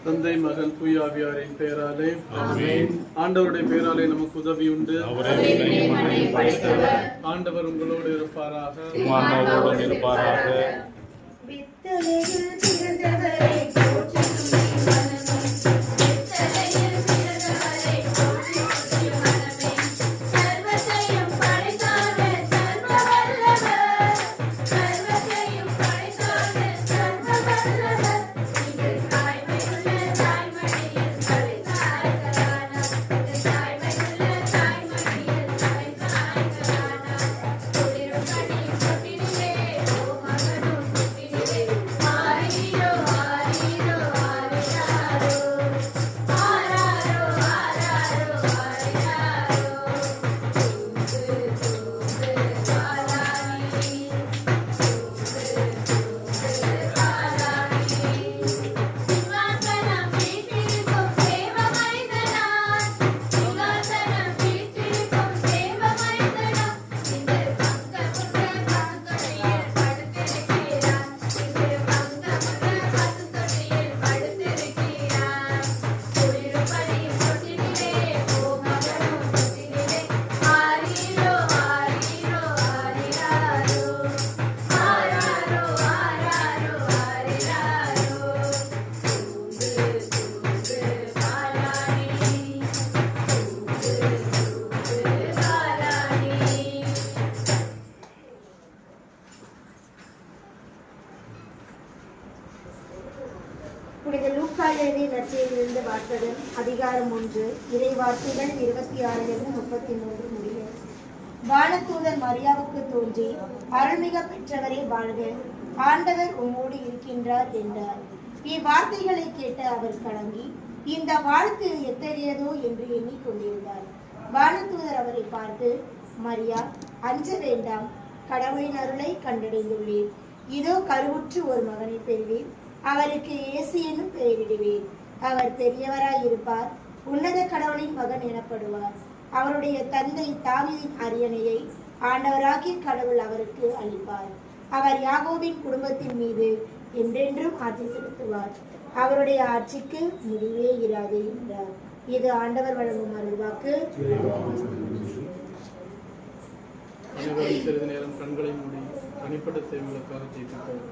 தந்தை மகன் தூயாவியாரின் பெயராலே ஆண்டவருடைய பெயராலே நமக்கு உதவி உண்டு. ஆண்டவர் உங்களோடு இருப்பாராக. புனித லூக்கா எழுதிய நற்செய்தியிலிருந்து வாசகம். அதிகாரம் 1, இறைவார்த்தைகள் 26 33 முடிய. வானதூதர் மரியாவுக்கு தோன்றி, அருள்மிக பெற்றவரே வாழ்க, ஆண்டவர் உம்மோடு இருக்கின்றார் என்றார். இவ்வார்த்தைகளை கேட்ட அவர் கலங்கி, இந்த வாழ்த்து எத்தகையதோ என்று எண்ணிக்கொண்டிருந்தார். வானதூதர் அவரை பார்த்து, மரியா, அஞ்ச வேண்டாம், கடவுளின் அருளை கண்டடைந்துள்ளீர். இதோ கருவுற்று ஒரு மகனை பெறுவீர், அவருக்கு இயேசு என்னும் பெயரிடுவீர். அவர் பெரியவராய் இருப்பார், உன்னத கடவுளின் மகன் எனப்படுவார். அவருடைய தந்தை தாவீதின் அரியணையை ஆண்டவராகிய கடவுள் அவருக்கு அளிப்பார். அவர் யாக்கோபின் குடும்பத்தின் மீது என்றென்றும் ஆட்சி செலுத்துவார். அவருடைய ஆட்சிக்கு முடிவே இராது என்றார். இது ஆண்டவர் வழங்கும் அருள்வாக்கு. சிறிது நேரம் கண்களை மூடி தனிப்பட்ட சேவைகளுக்காக ஜெபிப்போம்.